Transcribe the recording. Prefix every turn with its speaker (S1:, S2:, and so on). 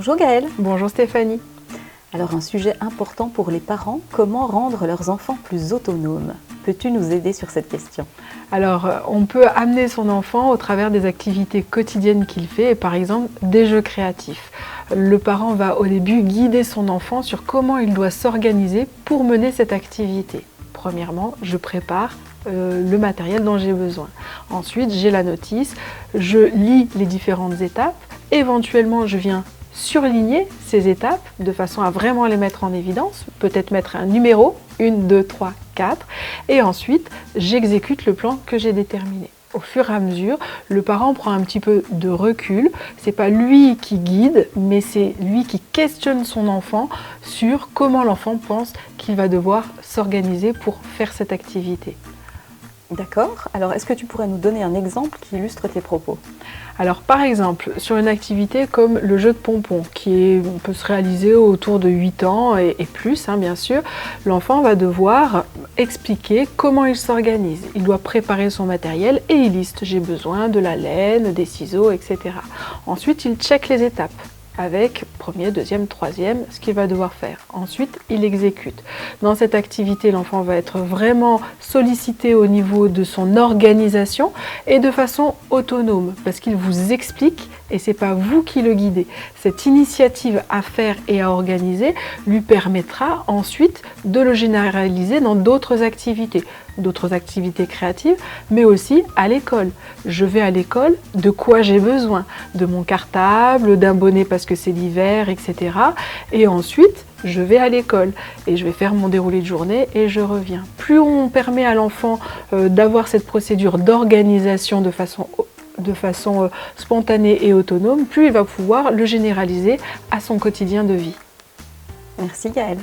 S1: Bonjour Gaëlle.
S2: Bonjour Stéphanie.
S1: Alors un sujet important pour les parents, comment rendre leurs enfants plus autonomes? Peux-tu nous aider sur cette question?
S2: Alors on peut amener son enfant au travers des activités quotidiennes qu'il fait et par exemple des jeux créatifs. Le parent va au début guider son enfant sur comment il doit s'organiser pour mener cette activité. Premièrement, je prépare le matériel dont j'ai besoin. Ensuite, j'ai la notice, je lis les différentes étapes. Éventuellement, je viens surligner ces étapes de façon à vraiment les mettre en évidence, peut-être mettre un numéro, 1, 2, 3, 4, et ensuite, j'exécute le plan que j'ai déterminé. Au fur et à mesure, le parent prend un petit peu de recul. C'est pas lui qui guide, mais c'est lui qui questionne son enfant sur comment l'enfant pense qu'il va devoir s'organiser pour faire cette activité.
S1: D'accord. Alors, est-ce que tu pourrais nous donner un exemple qui illustre tes propos?
S2: Alors, par exemple, sur une activité comme le jeu de pompons, peut se réaliser autour de 8 ans et plus, bien sûr, l'enfant va devoir expliquer comment il s'organise. Il doit préparer son matériel et il liste « j'ai besoin de la laine, des ciseaux, etc. » Ensuite, il check les étapes avec premier, deuxième, troisième, ce qu'il va devoir faire. Ensuite, il exécute. Dans cette activité, l'enfant va être vraiment sollicité au niveau de son organisation et de façon autonome, parce qu'il vous explique et c'est pas vous qui le guidez. Cette initiative à faire et à organiser lui permettra ensuite de le généraliser dans d'autres activités créatives, mais aussi à l'école. Je vais à l'école, de quoi j'ai besoin? De mon cartable, d'un bonnet parce que c'est l'hiver, etc. Et ensuite, je vais à l'école et je vais faire mon déroulé de journée et je reviens. Plus on permet à l'enfant d'avoir cette procédure d'organisation de façon spontanée et autonome, plus il va pouvoir le généraliser à son quotidien de vie.
S1: Merci Gaëlle.